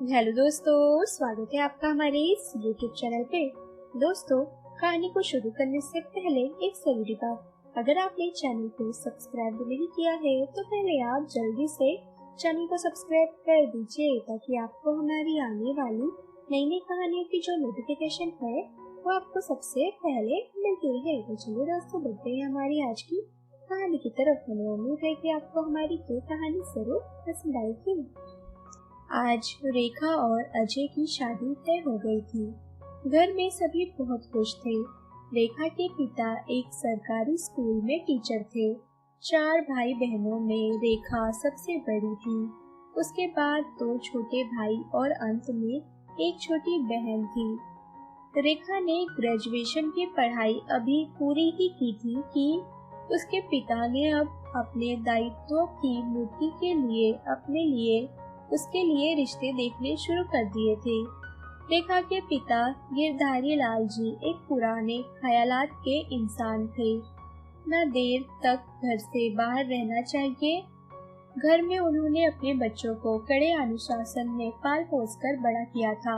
Hello दोस्तों, स्वागत है आपका हमारे इस YouTube चैनल पे। दोस्तों, कहानी को शुरू करने से पहले एक जरूरी बात, अगर आपने चैनल को सब्सक्राइब नहीं किया है तो पहले आप जल्दी से चैनल को सब्सक्राइब कर दीजिए ताकि आपको हमारी आने वाली नई नई कहानियों की जो नोटिफिकेशन है वो आपको सबसे पहले मिलती रहे। तो चलिए दोस्तों, बढ़ते हैं हमारी आज की कहानी की तरफ। हमें उम्मीद है कि आपको हमारी ये कहानी जरूर पसंद आएगी। आज रेखा और अजय की शादी तय हो गई थी। घर में सभी बहुत खुश थे। रेखा के पिता एक सरकारी स्कूल में टीचर थे। 4 भाई बहनों में रेखा सबसे बड़ी थी। उसके बाद 2 छोटे भाई और अंत में एक छोटी बहन थी। रेखा ने ग्रेजुएशन की पढ़ाई अभी पूरी ही की थी कि उसके पिता ने अब अपने दायित्वों की पूर्ति के लिए उसके लिए रिश्ते देखने शुरू कर दिए थे। रेखा के पिता गिरधारी लाल जी एक पुराने ख्यालात के इंसान थे। न देर तक घर से बाहर रहना चाहिए। घर में उन्होंने अपने बच्चों को कड़े अनुशासन में पाल पोस कर बड़ा किया था।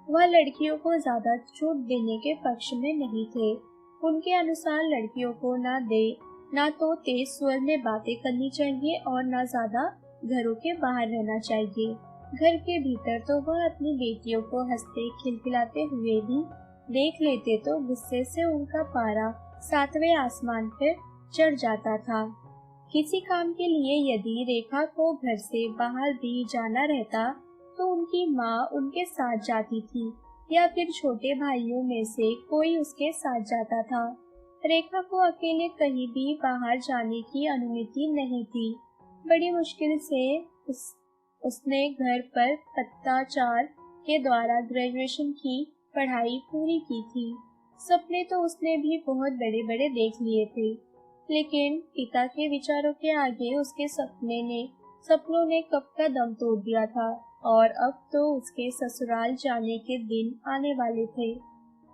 वह लड़कियों को ज्यादा छूट देने के पक्ष में नहीं थे। उनके अनुसार लड़कियों को ना तो तेज स्वर में बातें करनी चाहिए और न ज्यादा घरों के बाहर रहना चाहिए। घर के भीतर तो वह अपनी बेटियों को हंसते खिलखिलाते हुए भी देख लेते तो गुस्से से उनका पारा 7वें आसमान पर चढ़ जाता था। किसी काम के लिए यदि रेखा को घर से बाहर भी जाना रहता तो उनकी माँ उनके साथ जाती थी या फिर छोटे भाइयों में से कोई उसके साथ जाता था। रेखा को अकेले कहीं भी बाहर जाने की अनुमति नहीं थी। बड़ी मुश्किल से उसने घर पर पत्राचार के द्वारा ग्रेजुएशन की पढ़ाई पूरी की थी। सपने तो उसने भी बहुत बड़े बड़े देख लिए थे, लेकिन पिता के विचारों के आगे उसके सपनों ने कब का दम तोड़ दिया था और अब तो उसके ससुराल जाने के दिन आने वाले थे।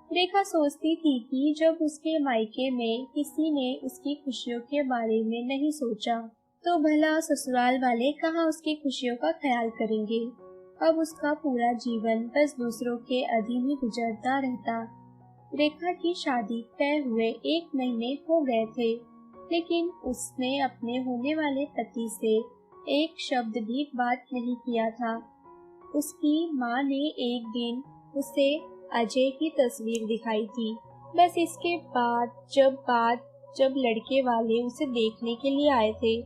रेखा सोचती थी कि जब उसके मायके में किसी ने उसकी खुशियों के बारे में नहीं सोचा तो भला ससुराल वाले कहाँ उसकी खुशियों का ख्याल करेंगे। अब उसका पूरा जीवन बस दूसरों के अधीन ही गुजरता रहता। रेखा की शादी तय हुए 1 महीने हो गए थे, लेकिन उसने अपने होने वाले पति से एक शब्द भी बात नहीं किया था। उसकी माँ ने एक दिन उसे अजय की तस्वीर दिखाई थी। बस इसके बाद जब लड़के वाले उसे देखने के लिए आए थे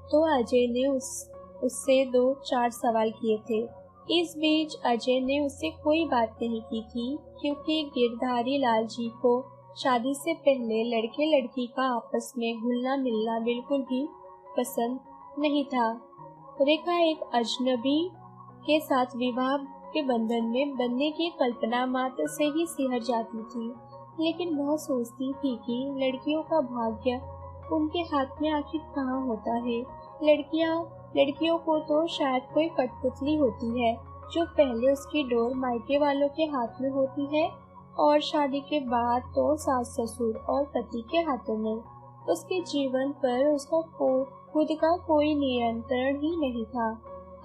तो अजय ने उससे 2-4 सवाल किए थे। इस बीच अजय ने उससे कोई बात नहीं की थी, क्योंकि गिरधारी लाल जी को शादी से पहले लड़के लड़की का आपस में घुलना मिलना बिल्कुल भी पसंद नहीं था। रेखा एक अजनबी के साथ विवाह के बंधन में बनने की कल्पना मात्र से ही सिहर जाती थी, लेकिन वह सोचती थी कि लड़कियों का भाग्य उनके हाथ में आखिर कहाँ होता है। लड़कियों को तो शायद कोई कठपुतली होती है जो पहले उसकी डोर मायके वालों के हाथ में होती है और शादी के बाद तो सास ससुर और पति के हाथों में। उसके जीवन पर उसका खुद का कोई नियंत्रण ही नहीं था।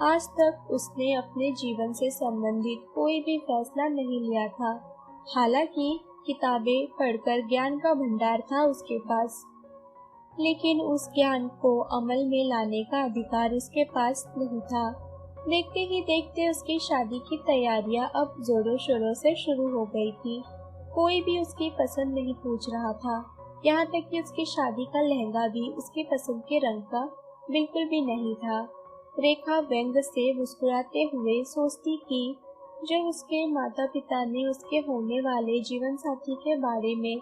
आज तक उसने अपने जीवन से संबंधित कोई भी फैसला नहीं लिया था। हालांकि किताबें पढ़कर ज्ञान का भंडार था उसके पास, लेकिन उस ज्ञान को अमल में लाने का अधिकार उसके पास नहीं था। देखते ही देखते उसकी शादी की तैयारियां अब जोरों शोरों से शुरू हो गई थी। कोई भी उसकी पसंद नहीं पूछ रहा था, यहाँ तक कि उसकी शादी का लहंगा भी उसकी पसंद के रंग का बिल्कुल भी नहीं था। रेखा व्यंग से मुस्कुराते हुए सोचती कि जब उसके माता पिता ने उसके होने वाले जीवन साथी के बारे में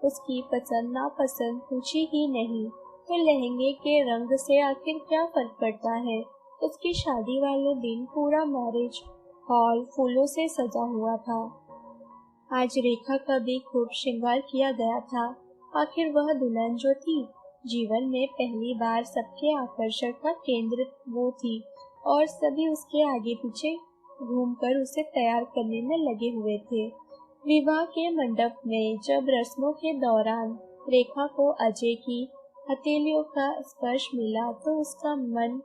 उसकी पसंद नापसंद पूछी ही नहीं, तो लहंगे के रंग से आखिर क्या फर्क पड़ता है। उसकी शादी वाले दिन पूरा मैरिज हॉल फूलों से सजा हुआ था। आज रेखा का भी खूब श्रृंगार किया गया था। आखिर वह दुल्हन जो थी, जीवन में पहली बार सबके आकर्षण का केंद्र वो थी और सभी उसके आगे पीछे घूमकर उसे तैयार करने में लगे हुए थे। विवाह के मंडप में जब रस्मों के दौरान रेखा को अजय की हथेलियों का स्पर्श मिला तो उसका मन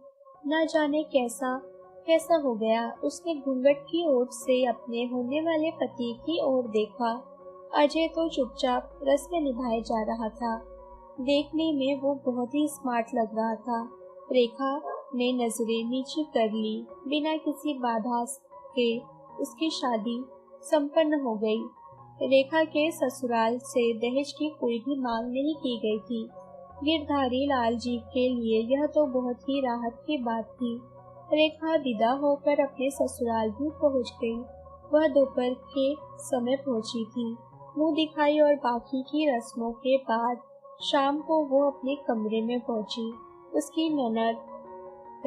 न जाने कैसा कैसा हो गया? उसने घूंघट की ओर से अपने होने वाले पति की ओर देखा। अजय तो चुपचाप रस्में निभाए जा रहा था। देखने में वो बहुत ही स्मार्ट लग रहा था। रेखा ने नजरें नीचे कर ली। बिना किसी बाधा के उसकी शादी संपन्न हो गई। रेखा के ससुराल से दहेज की कोई भी मांग नहीं की गई थी। गिरधारी लाल जी के लिए यह तो बहुत ही राहत की बात थी। रेखा विदा होकर अपने ससुराल भी पहुंच गई। वह दोपहर के समय पहुंची थी। मुंह दिखाई और बाकी की रस्मों के बाद शाम को वो अपने कमरे में पहुंची। उसकी ननद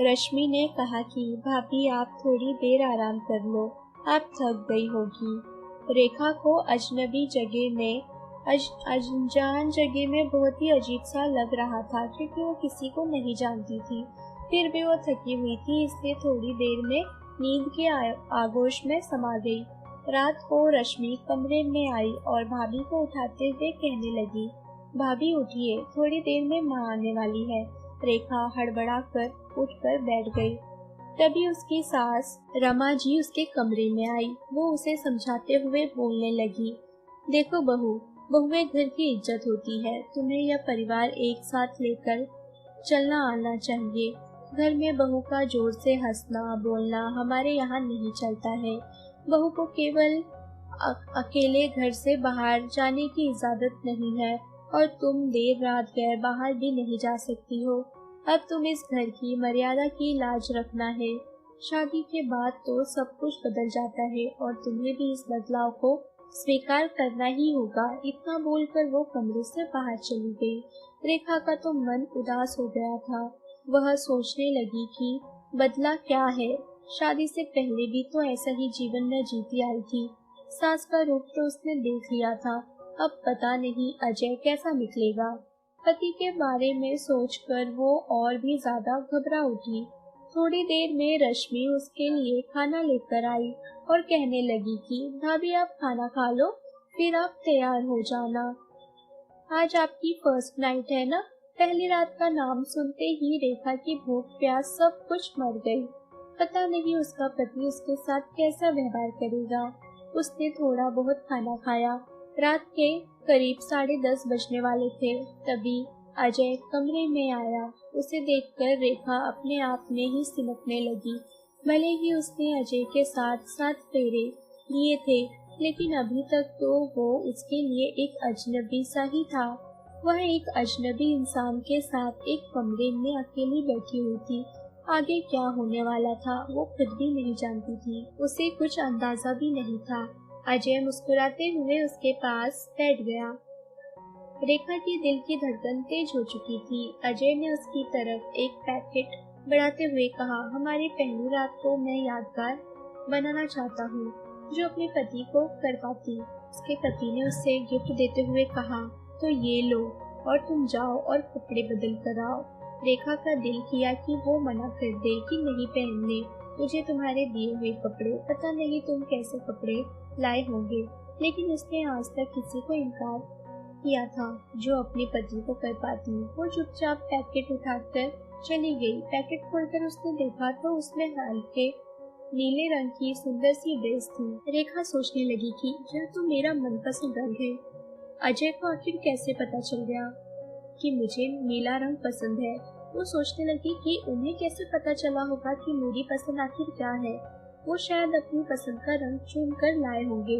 रश्मि ने कहा कि भाभी आप थोड़ी देर आराम कर लो, आप थक गई होगी। रेखा को अजनबी जगह में अनजान जगह में बहुत ही अजीब सा लग रहा था, क्योंकि वो किसी को नहीं जानती थी। फिर भी वो थकी हुई थी, इसलिए थोड़ी देर में नींद के आगोश में समा गई। रात को रश्मि कमरे में आई और भाभी को उठाते हुए कहने लगी, भाभी उठिए, थोड़ी देर में माँ आने वाली है। रेखा हड़बड़ा कर उठकर बैठ गई। तभी उसकी सास रमा जी उसके कमरे में आई। वो उसे समझाते हुए बोलने लगी, देखो बहू, बहुए घर की इज्जत होती है। तुम्हें यह परिवार एक साथ लेकर चलना आना चाहिए। घर में बहू का जोर से हंसना बोलना हमारे यहाँ नहीं चलता है। बहू को केवल अकेले घर से बाहर जाने की इजाजत नहीं है और तुम देर रात गए बाहर भी नहीं जा सकती हो। अब तुम इस घर की मर्यादा की लाज रखना है। शादी के बाद तो सब कुछ बदल जाता है और तुम्हें भी इस बदलाव को स्वीकार करना ही होगा। इतना बोलकर वो कमरे से बाहर चली गई। रेखा का तो मन उदास हो गया था। वह सोचने लगी कि बदला क्या है, शादी से पहले भी तो ऐसा ही जीवन में जीती आई थी। सास का रूप तो उसने देख लिया था, अब पता नहीं अजय कैसा निकलेगा। पति के बारे में सोचकर वो और भी ज्यादा घबरा उठी। थोड़ी देर में रश्मि उसके लिए खाना लेकर आई और कहने लगी कि भाभी आप खाना खा लो, फिर आप तैयार हो जाना। आज आपकी फर्स्ट नाइट है ना। पहली रात का नाम सुनते ही रेखा की भूख प्यास सब कुछ मर गई। पता नहीं उसका पति उसके साथ कैसा व्यवहार करेगा। उसने थोड़ा बहुत खाना खाया। रात के करीब 10:30 बजने वाले थे। तभी अजय कमरे में आया। उसे देखकर रेखा अपने आप में ही सिमटने लगी। भले ही उसने अजय के साथ 7 फेरे लिए थे, लेकिन अभी तक तो वो उसके लिए एक अजनबी सा ही था। वह एक अजनबी इंसान के साथ एक कमरे में अकेली बैठी हुई थी। आगे क्या होने वाला था वो खुद भी नहीं जानती थी। उसे कुछ अंदाजा भी नहीं था। अजय मुस्कुराते हुए उसके पास बैठ गया। रेखा के दिल की धड़कन तेज हो चुकी थी। अजय ने उसकी तरफ एक पैकेट बढ़ाते हुए कहा, हमारी पहली रात को मैं यादगार बनाना चाहता हूँ, जो अपने पति को कर पाती। उसके पति ने उसे गिफ्ट देते हुए कहा, तो ये लो और तुम जाओ और कपड़े बदल कर आओ। रेखा का दिल किया कि वो मना कर दे कि नहीं पहनने मुझे तुम्हारे दिए हुए कपड़े, पता नहीं तुम कैसे कपड़े लाए होंगे। लेकिन उसने आज तक किसी को इनकार किया था जो अपने पति को कर पाती। वो चुपचाप पैकेट उठाकर चली गई। पैकेट खोलकर उसने देखा तो उसमें हल्के नीले रंग की सुंदर सी ड्रेस थी। रेखा सोचने लगी कि यह तो मेरा मनपसंद रंग है। अजय को आखिर कैसे पता चल गया कि मुझे नीला रंग पसंद है। वो सोचने लगी कि उन्हें कैसे पता चला होगा कि मेरी पसंद आखिर क्या है। वो शायद अपनी पसंद का रंग चुन कर लाए होंगे।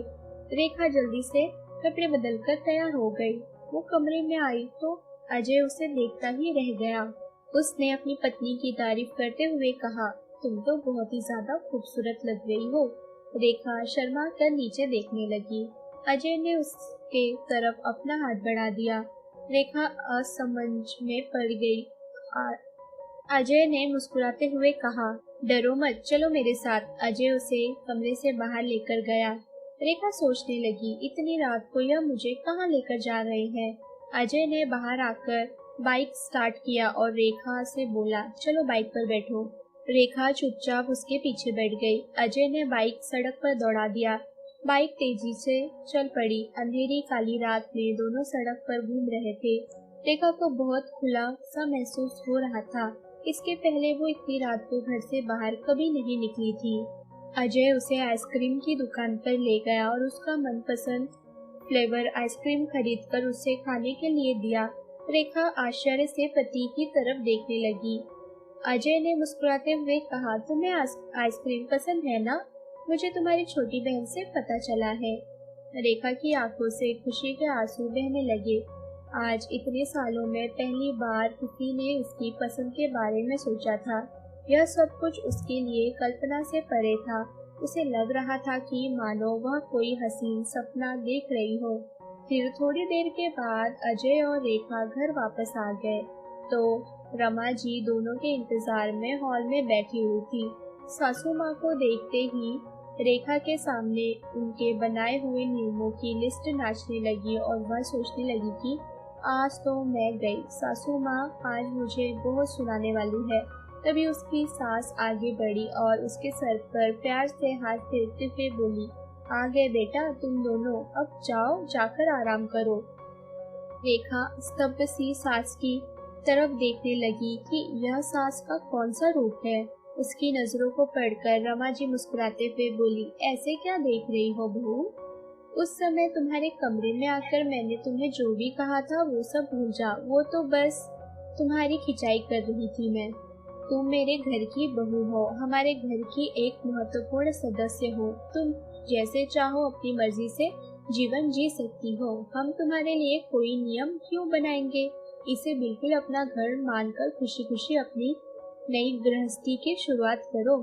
रेखा जल्दी से कपड़े बदलकर तैयार हो गई। वो कमरे में आई तो अजय उसे देखता ही रह गया। उसने अपनी पत्नी की तारीफ करते हुए कहा, तुम तो बहुत ही ज्यादा खूबसूरत लग रही हो। रेखा शर्मा कर नीचे देखने लगी। अजय ने उसके तरफ अपना हाथ बढ़ा दिया। रेखा असमंज में पड़ गई। अजय ने मुस्कुराते हुए कहा, डरो मत, चलो मेरे साथ। अजय उसे कमरे से बाहर लेकर गया। रेखा सोचने लगी, इतनी रात को यह मुझे कहाँ लेकर जा रहे हैं। अजय ने बाहर आकर बाइक स्टार्ट किया और रेखा से बोला, चलो बाइक पर बैठो। रेखा चुपचाप उसके पीछे बैठ गई। अजय ने बाइक सड़क पर दौड़ा दिया। बाइक तेजी से चल पड़ी। अंधेरी काली रात में दोनों सड़क पर घूम रहे थे। रेखा को बहुत खुला सा महसूस हो रहा था। इसके पहले वो इतनी रात को घर से बाहर कभी नहीं निकली थी। अजय उसे आइसक्रीम की दुकान पर ले गया और उसका मनपसंद फ्लेवर आइसक्रीम खरीदकर उसे खाने के लिए दिया। रेखा आश्चर्य से पति की तरफ देखने लगी। अजय ने मुस्कुराते हुए कहा, तुम्हें आइसक्रीम पसंद है ना? मुझे तुम्हारी छोटी बहन से पता चला है। रेखा की आंखों से खुशी के आंसू बहने लगे। आज इतने सालों में पहली बार किसी ने उसकी पसंद के बारे में सोचा था। यह सब कुछ उसके लिए कल्पना से परे था। उसे लग रहा था कि मानो वह कोई हसीन सपना देख रही हो। फिर थोड़ी देर के बाद अजय और रेखा घर वापस आ गए तो रमा जी दोनों के इंतजार में हॉल में बैठी हुई थी। सासू माँ को देखते ही रेखा के सामने उनके बनाए हुए नियमों की लिस्ट नाचने लगी और वह सोचने लगी कि आज तो मैं गई, सासू माँ आज मुझे बहुत सुनाने वाली है। तभी उसकी सास आगे बढ़ी और उसके सर पर प्यार से हाथ फेरते हुए बोली, आ गए बेटा तुम दोनों, अब जाओ जाकर आराम करो। रेखा स्तब्ध सी सास की तरफ देखने लगी कि यह सास का कौन सा रूप है। उसकी नजरों को पढ़कर रमा जी मुस्कुराते हुए बोली, ऐसे क्या देख रही हो बहू? उस समय तुम्हारे कमरे में आकर मैंने तुम्हें जो भी कहा था वो सब भूल जा। वो तो बस तुम्हारी खिंचाई कर रही थी मैं। तुम मेरे घर की बहू हो, हमारे घर की एक महत्वपूर्ण सदस्य हो। तुम जैसे चाहो अपनी मर्जी से जीवन जी सकती हो। हम तुम्हारे लिए कोई नियम क्यों बनाएंगे? इसे बिल्कुल अपना घर मानकर खुशी खुशी अपनी नई गृहस्थी की शुरुआत करो।